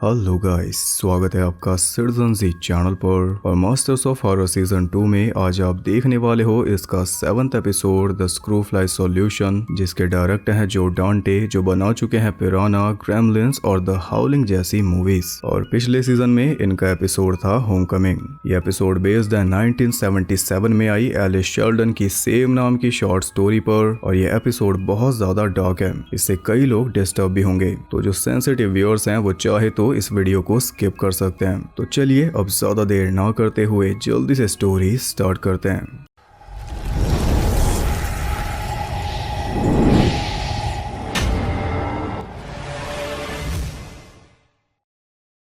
Hello guys, स्वागत है आपका सिटीजन जी चैनल पर। और मास्टर्स ऑफ हॉरर सीजन 2 में आज आप देखने वाले हो इसका 7th episode the screw fly solution, जिसके डायरेक्टर हैं जो डांटे, जो बना चुके हैं पिराना, ग्रेमलिन्स और द हाउलिंग जैसी मूवीज। और पिछले सीजन में इनका एपिसोड था होमकमिंग। ये एपिसोड बेस्ड है 1977 में आई एलिस शेल्डन की सेम नाम की शॉर्ट स्टोरी पर। और ये एपिसोड बहुत ज्यादा डार्क है, इससे कई लोग डिस्टर्ब भी होंगे, तो जो सेंसिटिव व्यूअर्स हैं वो चाहे तो इस वीडियो को स्किप कर सकते हैं। तो चलिए अब ज्यादा देर ना करते हुए जल्दी से स्टोरी स्टार्ट करते हैं।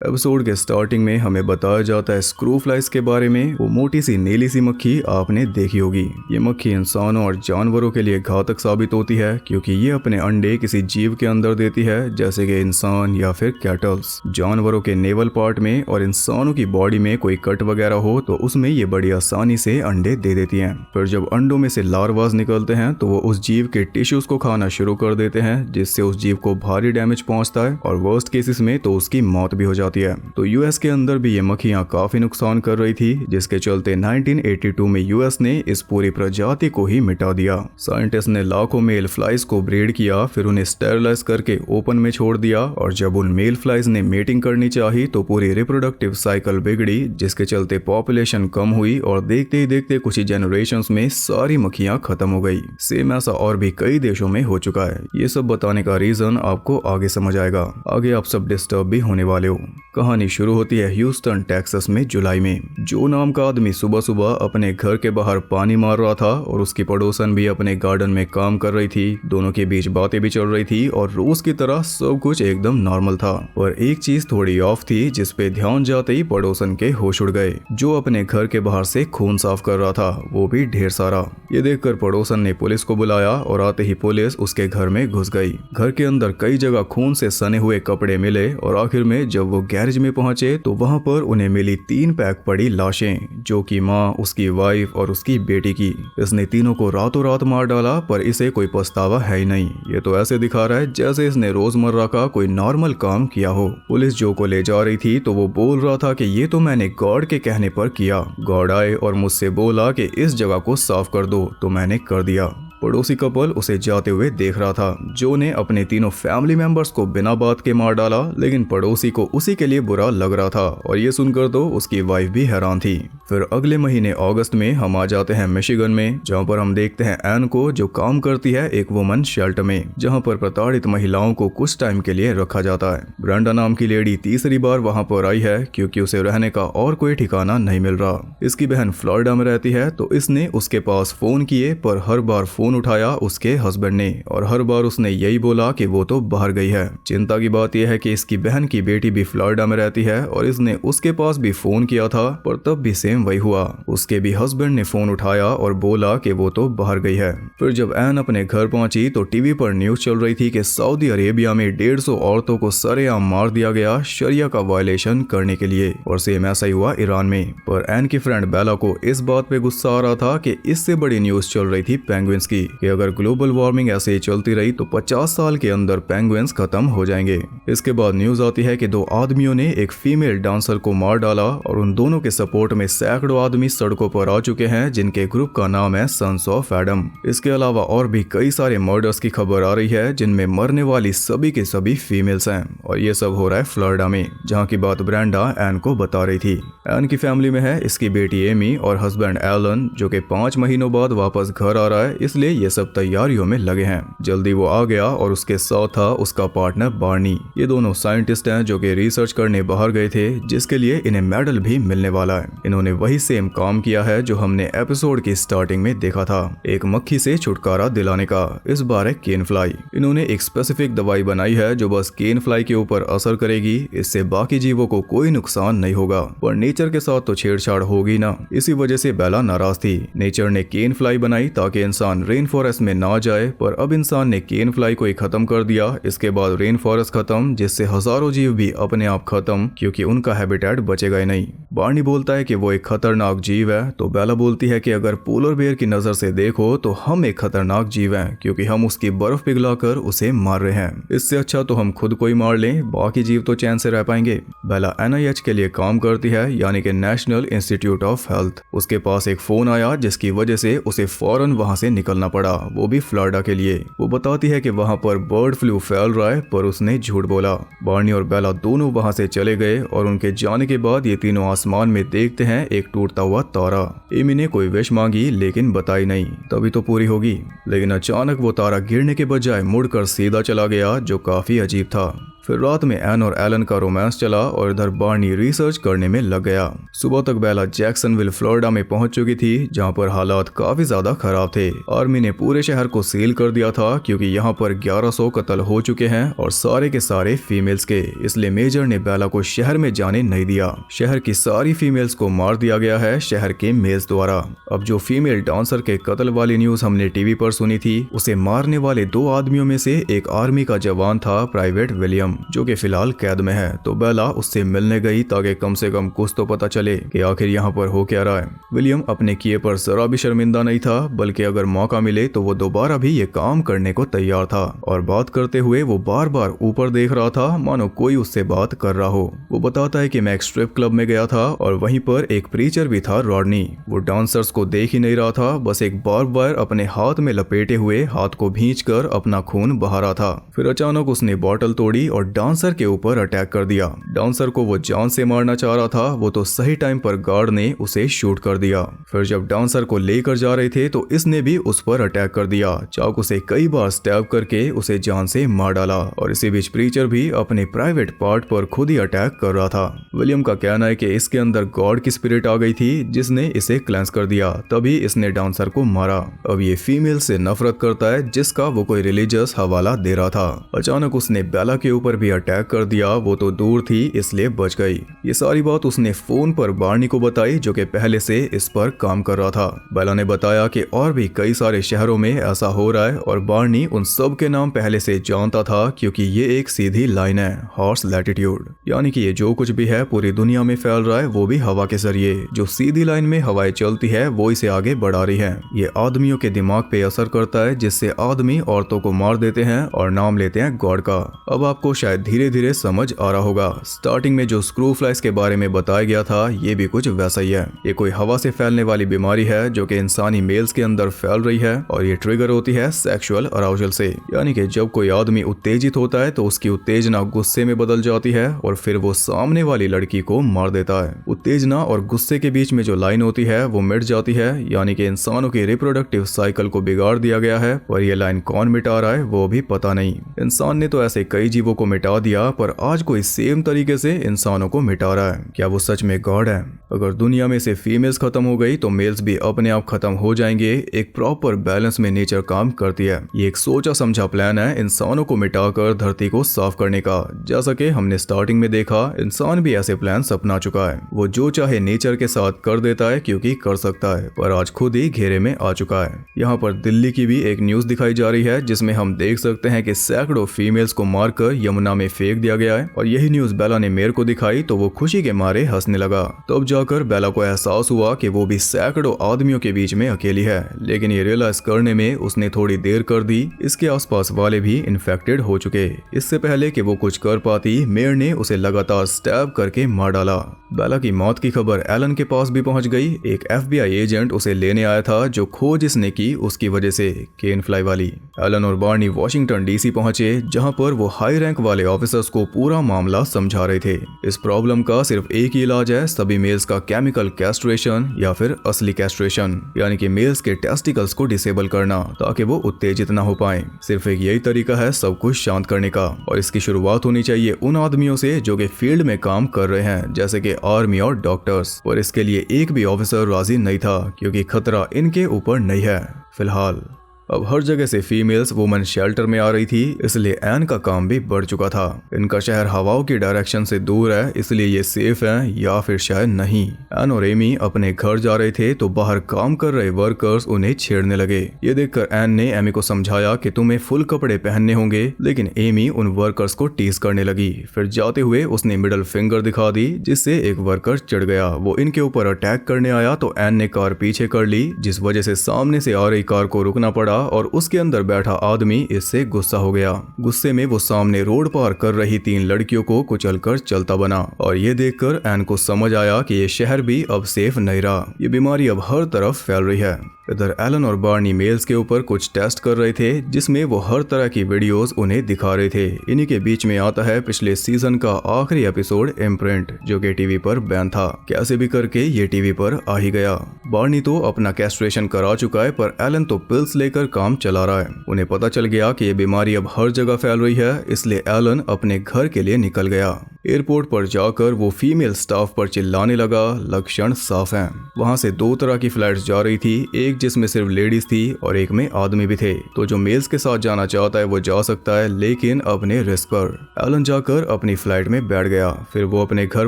एपिसोड के स्टार्टिंग में हमें बताया जाता है स्क्रू फ्लाइज के बारे में। वो मोटी सी नीली सी मक्खी आपने देखी होगी। ये मक्खी इंसानों और जानवरों के लिए घातक साबित होती है, क्योंकि ये अपने अंडे किसी जीव के अंदर देती है, जैसे कि इंसान या फिर कैटल्स। जानवरों के नेवल पार्ट में और इंसानों की बॉडी में कोई कट वगैरह हो तो उसमें ये बड़ी आसानी से अंडे दे देती हैं। फिर जब अंडों में से लार्वास निकलते हैं तो वो उस जीव के टिश्यूज को खाना शुरू कर देते हैं, जिससे उस जीव को भारी डैमेज पहुंचता है और वर्स्ट केसेस में तो उसकी मौत भी हो जाती है। तो यूएस के अंदर भी ये मक्खियां काफी नुकसान कर रही थी, जिसके चलते 1982 में यूएस ने इस पूरी प्रजाति को ही मिटा दिया। साइंटिस्ट ने लाखों मेल फ्लाइज को ब्रीड किया, फिर उन्हें स्टेरलाइज करके ओपन में छोड़ दिया। और जब उन मेल फ्लाइज ने मेटिंग करनी चाहिए तो पूरी रिप्रोडक्टिव साइकिल बिगड़ी, जिसके चलते पॉपुलेशन कम हुई और देखते ही देखते कुछ ही जनरेशंस में सारी मक्खियां खत्म हो गई। सेम ऐसा और भी कई देशों में हो चुका है। ये सब बताने का रीजन आपको आगे समझ आएगा। आगे आप सब डिस्टर्ब भी होने वाले हो। कहानी शुरू होती है ह्यूस्टन टेक्सास में जुलाई में। जो नाम का आदमी सुबह सुबह अपने घर के बाहर पानी मार रहा था और उसकी पड़ोसन भी अपने गार्डन में काम कर रही थी। दोनों के बीच बातें भी चल रही थी और रोज की तरह सब कुछ एकदम नॉर्मल था। पर एक चीज थोड़ी ऑफ थी, जिस पे ध्यान जाते ही पड़ोसन के होश उड़ गए। जो अपने घर के बाहर से खून साफ कर रहा था, वो भी ढेर सारा। ये देखकर पड़ोसन ने पुलिस को बुलाया और आते ही पुलिस उसके घर में घुस गई। घर के अंदर कई जगह खून से सने हुए कपड़े मिले और आखिर में जब वो गैरेज में पहुंचे तो वहां पर उन्हें मिली 3 पैक पड़ी लाशें, जो कि माँ, उसकी वाइफ और उसकी बेटी की। इसने तीनों को रातों रात मार डाला, पर इसे कोई पछतावा है ही नहीं। ये तो ऐसे दिखा रहा है जैसे इसने रोजमर्रा का कोई नॉर्मल काम किया हो। पुलिस जो को ले जा रही थी तो वो बोल रहा था कि ये तो मैंने गॉड के कहने पर किया। गॉड आए और मुझसे बोला कि इस जगह को साफ कर दो, तो मैंने कर दिया। पड़ोसी कपल उसे जाते हुए देख रहा था। जो ने अपने तीनों फैमिली मेंबर्स को बिना बात के मार डाला, लेकिन पड़ोसी को उसी के लिए बुरा लग रहा था और ये सुनकर तो उसकी वाइफ भी हैरान थी। फिर अगले महीने अगस्त में हम आ जाते हैं मिशिगन में, जहाँ पर हम देखते हैं एन को, जो काम करती है एक वुमन शेल्टर में, जहाँ पर प्रताड़ित महिलाओं को कुछ टाइम के लिए रखा जाता है। ब्रेंडा नाम की लेडी तीसरी बार वहाँ पर आई है, क्योंकि उसे रहने का और कोई ठिकाना नहीं मिल रहा। इसकी बहन फ्लोरिडा में रहती है, तो इसने उसके पास फोन किए, पर हर बार फोन उठाया उसके हस्बैंड ने, और हर बार उसने यही बोला कि वो तो बाहर गई है। चिंता की बात यह है कि इसकी बहन की बेटी भी फ्लोरिडा में रहती है और इसने उसके पास भी फोन किया था, पर तब भी सेम वही हुआ। उसके भी हस्बैंड ने फोन उठाया और बोला कि वो तो बाहर गई है। फिर जब एन अपने घर पहुंची तो टीवी पर न्यूज चल रही थी कि सऊदी अरेबिया में 150 औरतों को सरेआम मार दिया गया शरिया का वायलेशन करने के लिए। और सेम ऐसा ही हुआ ईरान में। पर एन की फ्रेंड बेला को इस बात पे गुस्सा आ रहा था कि इससे बड़ी न्यूज चल रही थी पेंगुइन्स की, कि अगर ग्लोबल वार्मिंग ऐसे ही चलती रही तो 50 साल के अंदर पेंगुइन्स खत्म हो जाएंगे। इसके बाद न्यूज आती है कि 2 आदमियों ने एक फीमेल डांसर को मार डाला और उन दोनों के सपोर्ट में सैकड़ों आदमी सड़कों पर आ चुके हैं, जिनके ग्रुप का नाम है सन्स ऑफ एडम। इसके अलावा और भी कई सारे मर्डर्स की खबर आ रही है, जिनमें मरने वाली सभी के सभी फीमेल्स हैं। और ये सब हो रहा है फ्लोरिडा में, जहाँ की बात ब्रेंडा एन को बता रही थी। एन की फैमिली में है इसकी बेटी एमी और हस्बैंड एलन, जो कि 5 महीनों बाद वापस घर आ रहा है, इसलिए ये सब तैयारियों में लगे हैं। जल्दी वो आ गया और उसके साथ था उसका पार्टनर बार्नी। ये दोनों साइंटिस्ट हैं जो कि रिसर्च करने बाहर गए थे, जिसके लिए इन्हें मेडल भी मिलने वाला है। इन्होंने वही सेम काम किया है जो हमने एपिसोड की स्टार्टिंग में देखा था, एक मक्खी से छुटकारा दिलाने का। इस बार है केन फ्लाई। इन्होंने एक स्पेसिफिक दवाई बनाई है जो बस केन फ्लाई के ऊपर असर करेगी, इससे बाकी जीवों को कोई नुकसान नहीं होगा। पर नेचर के साथ तो छेड़छाड़ होगी ना, इसी वजह से बेला नाराज थी। नेचर ने केन फ्लाई बनाई ताकि इंसान रेन फॉरेस्ट में ना जाए, पर अब इंसान ने केन फ्लाई को ही खत्म कर दिया। इसके बाद रेन फॉरेस्ट खत्म, जिससे हजारों जीव भी अपने आप खत्म, क्योंकि उनका हैबिटेट बचेगा ही नहीं। बार्नी बोलता है कि वो एक खतरनाक जीव है, तो बेला बोलती है कि अगर पोलर बेयर की नजर से देखो तो हम एक खतरनाक जीव हैं, क्योंकि हम उसकी बर्फ पिघलाकर उसे मार रहे हैं। इससे अच्छा तो हम खुद को ही मार लें, बाकी जीव तो चैन से रह पाएंगे। बेला NIH के लिए काम करती है, यानी कि नेशनल इंस्टीट्यूट ऑफ हेल्थ। उसके पास एक फोन आया जिसकी वजह से उसे फौरन वहां से निकलना पड़ा, वो भी फ्लोरिडा के लिए। वो बताती है कि वहां पर बर्ड फ्लू फैल रहा है, पर उसने झूठ बोला। बार्नी और बेला दोनों वहां से चले गए और उनके जाने के बाद ये तीनों आसमान में देखते हैं एक टूटता हुआ तारा। एमी ने कोई विश मांगी लेकिन बताई नहीं, तभी तो पूरी होगी। लेकिन अचानक वो तारा गिरने के बजाय मुड़कर सीधा चला गया, जो काफी अजीब था। फिर रात में एन और एलन का रोमांस चला और इधर बार्नी रिसर्च करने में लग गया। सुबह तक बेला जैक्सनविल फ्लोरिडा में पहुंच चुकी थी, जहां पर हालात काफी ज्यादा खराब थे। आर्मी ने पूरे शहर को सील कर दिया था, क्योंकि यहां पर 1100 कत्ल हो चुके हैं और सारे के सारे फीमेल्स के। इसलिए मेजर ने बेला को शहर में जाने नहीं दिया। शहर की सारी फीमेल्स को मार दिया गया है शहर के मेल्स द्वारा। अब जो फीमेल डांसर के कत्ल वाली न्यूज हमने टीवी पर सुनी थी, उसे मारने वाले 2 आदमियों में से एक आर्मी का जवान था, प्राइवेट विलियम, जो कि फिलहाल कैद में है। तो बेला उससे मिलने गई ताकि कम से कम कुछ तो पता चले कि आखिर यहाँ पर हो क्या रहा है। विलियम अपने किए पर जरा भी शर्मिंदा नहीं था, बल्कि अगर मौका मिले तो वो दोबारा भी ये काम करने को तैयार था। और बात करते हुए वो बार बार ऊपर देख रहा था, मानो कोई उससे बात कर रहा हो। वो बताता है कि मैं एक स्ट्रिप क्लब में गया था और वहीं पर एक प्रीचर भी था, रॉडनी। वो डांसर्स को देख ही नहीं रहा था, बस एक बार्ब वायर अपने हाथ में लपेटे हुए हाथ को भींचकर अपना खून बहा रहा था। फिर अचानक उसने बॉटल तोड़ी और डांसर के ऊपर अटैक कर दिया। डांसर को वो जान से मारना चाह रहा था, वो तो सही टाइम पर गार्ड ने उसे शूट कर दिया। फिर जब डांसर को लेकर जा रहे थे तो इसने भी उस पर अटैक कर दिया। चाकू से कई बार स्टैब करके उसे जान से मार डाला। और इसी बीच प्रीचर भी अपने प्राइवेट पार्ट पर खुद ही अटैक कर रहा था। विलियम का कहना है कि इसके अंदर गॉड की स्पिरिट आ गई थी, जिसने इसे क्लेंस कर दिया, तभी इसने डांसर को मारा। अब ये फीमेल से नफरत करता है, जिसका वो कोई रिलीजियस हवाला दे रहा था। अचानक उसने बेला के ऊपर भी अटैक कर दिया, वो तो दूर थी इसलिए बच गई। ये सारी बात उसने फोन पर बार्नी को बताई, जो कि पहले से इस पर काम कर रहा था। बेला ने बताया कि और भी कई सारे शहरों में ऐसा हो रहा है और बार्नी उन सब के नाम पहले से जानता था, क्योंकि ये एक सीधी लाइन है, हॉर्स लैटिट्यूड, यानी कि ये जो कुछ भी है पूरी दुनिया में फैल रहा है, वो भी हवा के जरिए। जो सीधी लाइन में हवाएं चलती है वो इसे आगे बढ़ा रही है। ये आदमियों के दिमाग पे असर करता है, जिससे आदमी औरतों को मार देते हैं और नाम लेते हैं गॉड का। अब आपको शायद धीरे धीरे समझ आ रहा होगा, स्टार्टिंग में जो स्क्रू फ्लाइज के बारे में बताया गया था, ये भी कुछ वैसा ही है। ये कोई हवा से फैलने वाली बीमारी है, जो कि इंसानी मेल्स के अंदर फैल रही है, और ये ट्रिगर होती है सेक्सुअल अराउजल से। यानी कि जब कोई आदमी उत्तेजित होता है तो उसकी उत्तेजना गुस्से में बदल जाती है और फिर वो सामने वाली लड़की को मार देता है। उत्तेजना और गुस्से के बीच में जो लाइन होती है वो मिट जाती है, यानी कि इंसानों की रिप्रोडक्टिव साइकिल को बिगाड़ दिया गया है। पर ये लाइन कौन मिटा रहा है वो भी पता नहीं। इंसान ने तो ऐसे कई जीवों को मिटा दिया, पर आज कोई सेम तरीके से इंसानों को मिटा रहा है। क्या वो सच में गॉड है? अगर दुनिया में से फीमेल्स खत्म हो गई तो मेल्स भी अपने आप खत्म हो जाएंगे। एक प्रॉपर बैलेंस में नेचर काम करती है। ये एक सोचा समझा प्लान है इंसानों को मिटाकर धरती को साफ करने का। जैसा कि हमने स्टार्टिंग में देखा, इंसान भी ऐसे प्लान अपना चुका है। वो जो चाहे नेचर के साथ कर देता है, क्योंकि कर सकता है, पर आज खुद ही घेरे में आ चुका है। यहाँ पर दिल्ली की भी एक न्यूज दिखाई जा रही है, जिसमें हम देख सकते हैं कि सैकड़ों फीमेल्स को मारकर यमुना में फेंक दिया गया है। और यही न्यूज बेला ने मेयर को दिखाई तो वो खुशी के मारे हंसने लगा। तब जाकर बेला को एहसास हुआ कि वो भी सैकड़ों आदमियों के बीच में अकेली है। लेकिन ये रियलाइज करने में उसने थोड़ी देर कर दी। इसके आसपास वाले भी इन्फेक्टेड हो चुके। इससे पहले कि वो कुछ कर पाती, मेयर ने उसे लगातार स्टैब करके मार डाला। बेला की मौत की खबर एलन के पास भी पहुंच गई। एक FBI एजेंट उसे लेने आया था, जो खोज इसने की उसकी वजह से, केन फ्लाई वाली। एलन और बार्नी वाशिंगटन DC पहुंचे, जहां पर वो हाई रैंक वाले ऑफिसर्स को पूरा मामला समझा रहे थे। इस प्रॉब्लम का सिर्फ एक ही इलाज है, सभी मेल्स का केमिकल कैस्ट्रेशन या फिर असली कैस्ट्रेशन, यानी कि मेल्स के टेस्टिकल्स को डिसेबल करना, ताकि वो उत्तेजित ना हो पाए। सिर्फ एक यही तरीका है सब कुछ शांत करने का। और इसकी शुरुआत होनी चाहिए उन आदमियों से जो कि फील्ड में काम कर रहे हैं, जैसे कि आर्मी और डॉक्टर्स। और इसके लिए एक भी ऑफिसर राजी नहीं था, क्योंकि खतरा इनके ऊपर नहीं है फिलहाल। अब हर जगह से फीमेल्स वुमेन शेल्टर में आ रही थी, इसलिए एन का काम भी बढ़ चुका था। इनका शहर हवाओं की डायरेक्शन से दूर है, इसलिए ये सेफ है या फिर शायद नहीं। एन और एमी अपने घर जा रहे थे तो बाहर काम कर रहे वर्कर्स उन्हें छेड़ने लगे। ये देखकर एन ने एमी को समझाया कि तुम्हें फुल कपड़े पहनने होंगे, लेकिन एमी उन वर्कर्स को टीज करने लगी। फिर जाते हुए उसने मिडल फिंगर दिखा दी, जिससे एक वर्कर चिढ़ गया। वो इनके ऊपर अटैक करने आया तो एन ने कार पीछे कर ली, जिस वजह से सामने से आ रही कार को रुकना पड़ा और उसके अंदर बैठा आदमी इससे गुस्सा हो गया। गुस्से में वो सामने रोड पार कर रही 3 लड़कियों को कुचलकर चलता बना और ये देखकर एन को समझ आया कि ये शहर भी अब सेफ नहीं रहा। ये बीमारी अब हर तरफ फैल रही है। इधर एलन और बार्नी मेल्स के ऊपर कुछ टेस्ट कर रहे थे, जिसमें वो हर तरह की वीडियोस उन्हें दिखा रहे थे। इन्हीं के बीच में आता है पिछले सीजन का आखिरी एपिसोड इम्प्रिंट, जो कि टीवी पर बैन था। कैसे भी करके ये टीवी पर आ ही गया। बार्नी तो अपना कैस्ट्रेशन करा चुका है, पर एलन तो पिल्स लेकर काम चला रहा है। उन्हें पता चल गया कि ये बीमारी अब हर जगह फैल रही है, इसलिए एलन अपने घर के लिए निकल गया। एयरपोर्ट पर जाकर वो फीमेल स्टाफ पर चिल्लाने लगा, लक्षण साफ हैं। वहाँ से 2 तरह की फ्लाइट्स जा रही थी, एक जिसमें सिर्फ लेडीज थी और एक में आदमी भी थे। तो जो मेल्स के साथ जाना चाहता है वो जा सकता है, लेकिन अपने रिस्क पर। एलन जाकर अपनी फ्लाइट में बैठ गया। फिर वो अपने घर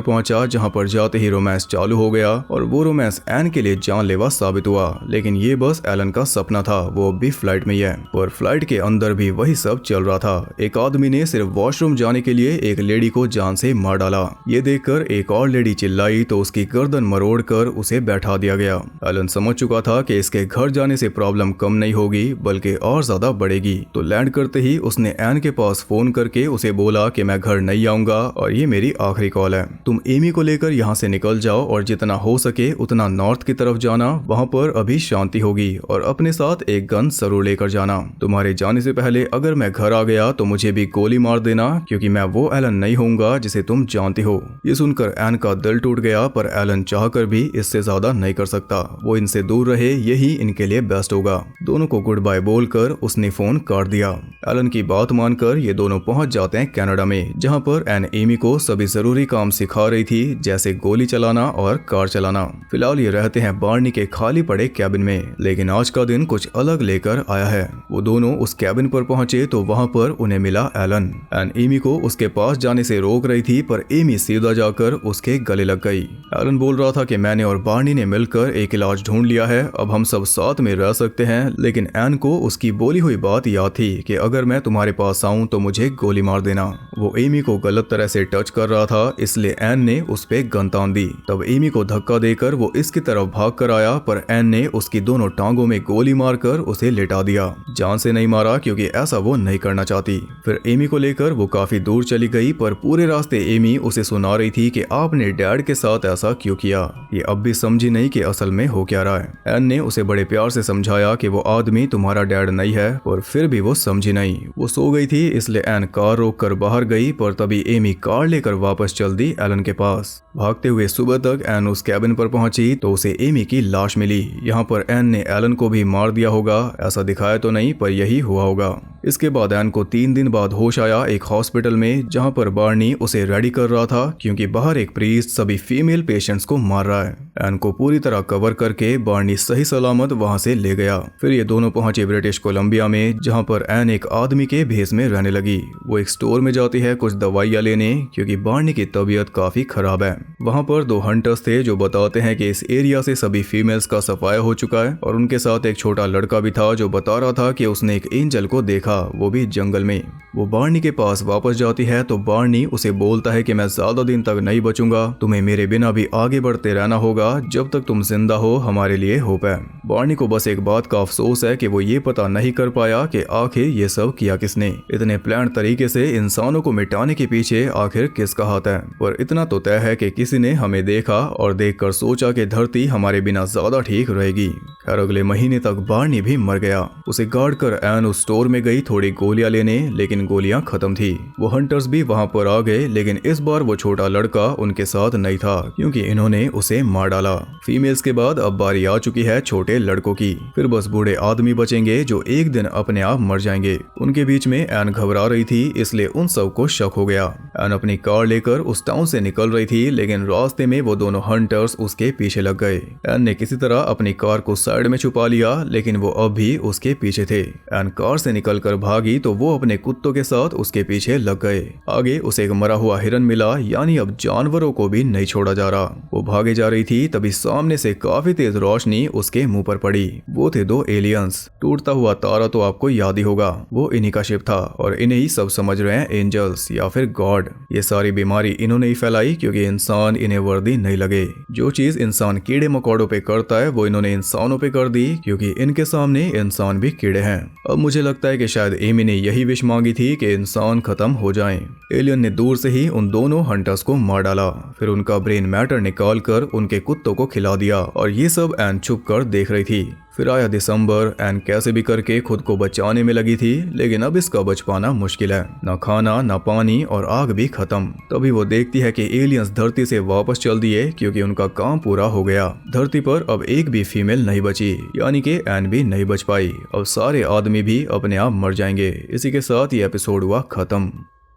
पहुंचा, जहां पर जाते ही रोमांस चालू हो गया और वो रोमांस एन के लिए जानलेवा साबित हुआ। लेकिन ये बस एलन का सपना था, वो अब भी फ्लाइट में ही है। पर फ्लाइट के अंदर भी वही सब चल रहा था। एक आदमी ने सिर्फ वॉशरूम जाने के लिए एक लेडी को जान से मार डाला। ये देखकर एक और लेडी चिल्लाई तो उसकी गर्दन मरोड़ कर उसे बैठा दिया गया। एलन समझ चुका था कि इसके घर जाने से प्रॉब्लम कम नहीं होगी, बल्कि और ज्यादा बढ़ेगी। तो लैंड करते ही उसने एन के पास फोन करके उसे बोला कि मैं घर नहीं आऊंगा और ये मेरी आखिरी कॉल है। तुम एमी को लेकर यहाँ से निकल जाओ और जितना हो सके उतना नॉर्थ की तरफ जाना, वहाँ पर अभी शांति होगी, और अपने साथ एक गन जरूर लेकर जाना। तुम्हारे जाने से पहले अगर मैं घर आ गया तो मुझे भी गोली मार देना, क्योंकि मैं वो एलन नहीं होऊंगा जिसे तुम जानते हो। ये सुनकर एन का दिल टूट गया, पर एलन चाहकर भी इससे ज्यादा नहीं कर सकता। वो इनसे दूर रहे, यही इनके लिए बेस्ट होगा। दोनों को गुड बाय बोलकर उसने फोन काट दिया। एलन की बात मानकर ये दोनों पहुंच जाते हैं कनाडा में, जहां पर एन एमी को सभी जरूरी काम सिखा रही थी, जैसे गोली चलाना और कार चलाना। फिलहाल ये रहते हैं बार्नी के खाली पड़े कैबिन में, लेकिन आज का दिन कुछ अलग लेकर आया है। वो दोनों उस कैबिन पर पहुंचे तो वहां पर उन्हें मिला एलन। एन एमी को उसके पास जाने से रोक रही थी, पर एमी सीधा जाकर उसके गले लग गई। एलन बोल रहा था कि मैंने और बार्नी ने मिलकर एक इलाज ढूंढ लिया है, अब हम सब साथ में रह सकते हैं। लेकिन एन को उसकी बोली हुई बात याद थी कि अगर मैं तुम्हारे पास आऊं तो मुझे गोली मार देना। वो एमी को गलत तरह से टच कर रहा था, इसलिए एन ने उस पे गन तान दी। तब एमी को धक्का देकर वो इसकी तरफ भाग कर आया, पर एन ने उसकी दोनों टांगों में गोली मारकर उसे लेटा दिया। जान से नहीं मारा, क्योंकि ऐसा वो नहीं करना चाहती। फिर एमी को लेकर वो काफी दूर चली गई, पर पूरे रास्ते एमी उसे सुना रही थी कि आपने डैड के साथ ऐसा क्यों किया। ये अब भी समझी नहीं कि असल में हो क्या रहा है। एन ने उसे बड़े प्यार से समझाया कि वो आदमी तुम्हारा डैड नहीं है, और फिर भी वो समझी नहीं। वो सो गई थी, इसलिए एन कार रोक कर बाहर गई, पर तभी एमी कार लेकर वापस चल दी एलन के पास। भागते हुए सुबह तक एन उस कैबिन पर पहुंची तो उसे एमी की लाश मिली। यहाँ पर एन ने एलन को भी मार दिया होगा, ऐसा दिखाया तो नहीं, पर यही हुआ होगा। इसके बाद एन को 3 दिन बाद होश आया एक हॉस्पिटल में, जहाँ पर बार्नी उसे रेडी कर रहा था, क्योंकि बाहर एक प्रीस्ट सभी फीमेल पेशेंट्स को मार रहा है। एन को पूरी तरह कवर करके बार्नी सही सलामत वहाँ से ले गया। फिर ये दोनों पहुंचे ब्रिटिश कोलंबिया में, जहाँ पर एन एक आदमी के भेस में रहने लगी। वो एक स्टोर में जाती है कुछ दवाइयाँ लेने, क्योंकि बार्नी की तबीयत काफी खराब है। वहाँ पर 2 हंटर्स थे जो बताते हैं कि इस एरिया से सभी फीमेल्स का सफाया हो चुका है, और उनके साथ एक छोटा लड़का भी था जो बता रहा था कि उसने एक एंजल को देखा, वो भी जंगल में। वो बार्नी के पास वापस जाती है तो बार्नी उसे बोलता है कि मैं ज्यादा दिन तक नहीं बचूंगा, तुम्हें मेरे बिना भी आगे बढ़ते रहना होगा, जब तक तुम जिंदा हो हमारे लिए होप है। बार्नी को बस एक बात का अफसोस है कि वो ये पता नहीं कर पाया कि आखिर ये सब किया किसने। इतने प्लान तरीके से इंसानों को मिटाने के पीछे आखिर किसका हाथ है। पर इतना तो तय है कि किसी ने हमें देखा और देखकर सोचा कि धरती हमारे बिना ज्यादा ठीक रहेगी। खैर अगले महीने तक बार्नी भी मर गया। उसे गाड़ कर एन उस स्टोर में गई थोड़ी गोलियां लेने, लेकिन गोलियां खत्म थी। वो हंटर्स भी वहां पर आ गए, लेकिन इस बार वो छोटा लड़का उनके साथ नहीं था क्योंकि इन्होंने उसे मार डाला। फीमेल्स के बाद अब बारी आ चुकी है छोटे लड़कों की। फिर बस बूढ़े आदमी बचेंगे जो एक दिन अपने आप मर जाएंगे। उनके बीच में एन घबरा रही थी, इसलिए उन सबको शक हो गया। एन अपनी कार लेकर उस टाउन से निकल रही थी, लेकिन रास्ते में वो दोनों हंटर्स उसके पीछे लग गए। एन ने किसी तरह अपनी कार को साइड में छुपा लिया, लेकिन वो अब भी उसके पीछे थे। एन कार से निकलकर भागी तो वो अपने कुत्तों के साथ उसके पीछे लग गए। आगे उसे एक मरा हुआ हिरन मिला, यानी अब जानवरों को भी नहीं छोड़ा जा रहा। वो भागे जा रही थी, तभी सामने से काफी तेज रोशनी उसके मुंह पर पड़ी। वो थे दो एलियंस। टूटता हुआ तारा तो आपको याद ही होगा, वो इन्हीं का शिप था और इन्हें ही सब समझ रहे हैं एंजल्स या फिर गॉड। ये सारी बीमारी इन्होंने ही फैलाई क्योंकि इंसान इन्हें वर्दी नहीं लगे। जो चीज इंसान कीड़े मकोड़ों पे करता है वो इन्होंने इंसानों पे कर दी क्योंकि इनके सामने इंसान भी कीड़े हैं। अब मुझे लगता है कि शायद एमी ने यही विश मांगी थी कि इंसान खत्म हो जाएं। एलियन ने दूर से ही उन दोनों हंटर्स को मार डाला, फिर उनका ब्रेन मैटर निकाल कर उनके कुत्तों को खिला दिया और ये सब एन छुप कर देख रही थी। फिर आया दिसंबर। एन कैसे भी करके खुद को बचाने में लगी थी, लेकिन अब इसका बच पाना मुश्किल है। ना खाना, ना पानी और आग भी खत्म। तभी वो देखती है कि एलियंस धरती से वापस चल दिए क्योंकि उनका काम पूरा हो गया। धरती पर अब एक भी फीमेल नहीं बची, यानी कि एन भी नहीं बच पाई। अब सारे आदमी भी अपने आप मर जाएंगे। इसी के साथ ये एपिसोड हुआ खत्म।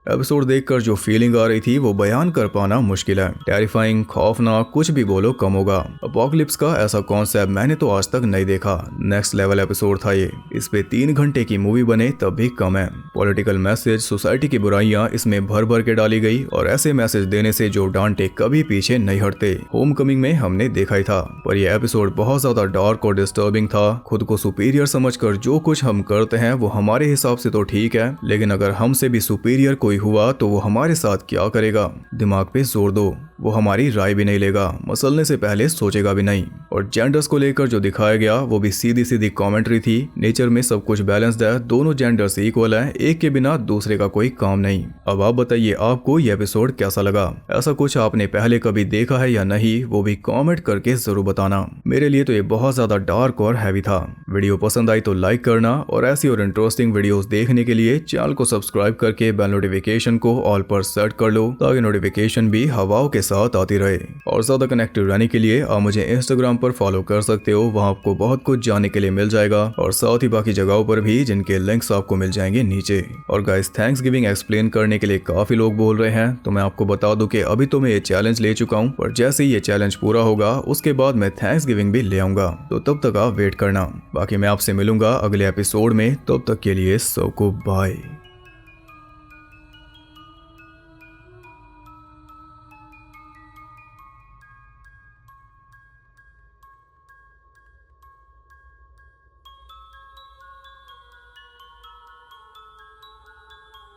एपिसोड देखकर जो फीलिंग आ रही थी वो बयान कर पाना मुश्किल है। टेरिफाइंग, खौफनाक, कुछ भी बोलो कम होगा। अपोकलिप्स का ऐसा कॉन्सेप्ट मैंने तो आज तक नहीं देखा। नेक्स्ट लेवल एपिसोड था ये। इस पे 3 घंटे की मूवी बने तब भी कम है। पॉलिटिकल मैसेज, सोसाइटी की बुराइयां इसमें भर भर के डाली गई और ऐसे मैसेज देने से जो डांटे कभी पीछे नहीं हटते। होमकमिंग में हमने देखा ही था, पर यह एपिसोड बहुत ज्यादा डार्क और डिस्टर्बिंग था। खुद को सुपीरियर समझकर जो कुछ हम करते हैं वो हमारे हिसाब से तो ठीक है, लेकिन अगर हमसे भी सुपीरियर कोई हुआ तो वो हमारे साथ क्या करेगा? दिमाग पे जोर दो, वो हमारी राय भी नहीं लेगा, मसलने से पहले सोचेगा भी नहीं। और जेंडर्स को लेकर जो दिखाया गया वो भी सीधी सीधी कमेंट्री थी। नेचर में सब कुछ बैलेंस्ड है, दोनों जेंडर्स इक्वल हैं, एक के बिना दूसरे का कोई काम नहीं। अब आप बताइए आपको ये एपिसोड कैसा लगा? ऐसा कुछ आपने पहले कभी देखा है या नहीं, वो भी कमेंट करके जरूर बताना। मेरे लिए तो ये बहुत ज्यादा डार्क और हैवी था। वीडियो पसंद आई तो लाइक करना और ऐसी और इंटरेस्टिंग वीडियोस देखने के लिए चैनल को सब्सक्राइब करके बेल नोटिफिकेशन को ऑल पर सेट कर लो ताकि नोटिफिकेशन भी हवाओं के साथ आती रहे। और ज्यादा कनेक्टेड रहने के लिए आप मुझे इंस्टाग्राम पर फॉलो कर सकते हो, वहां आपको बहुत कुछ जानने के लिए मिल जाएगा और साथ ही बाकी जगहों पर भी जिनके लिंक्स आपको मिल जाएंगे नीचे। और गाइस, थैंक्स गिविंग एक्सप्लेन करने के लिए काफी लोग बोल रहे हैं, तो मैं आपको बता दूं कि अभी तो मैं ये चैलेंज ले चुका हूँ, पर जैसे ही ये चैलेंज पूरा होगा उसके बाद मैं थैंक्स गिविंग भी ले आऊंगा, तो तब तक आप वेट करना। बाकी मैं आपसे मिलूंगा अगले एपिसोड में, तब तक के लिए सबको बाय।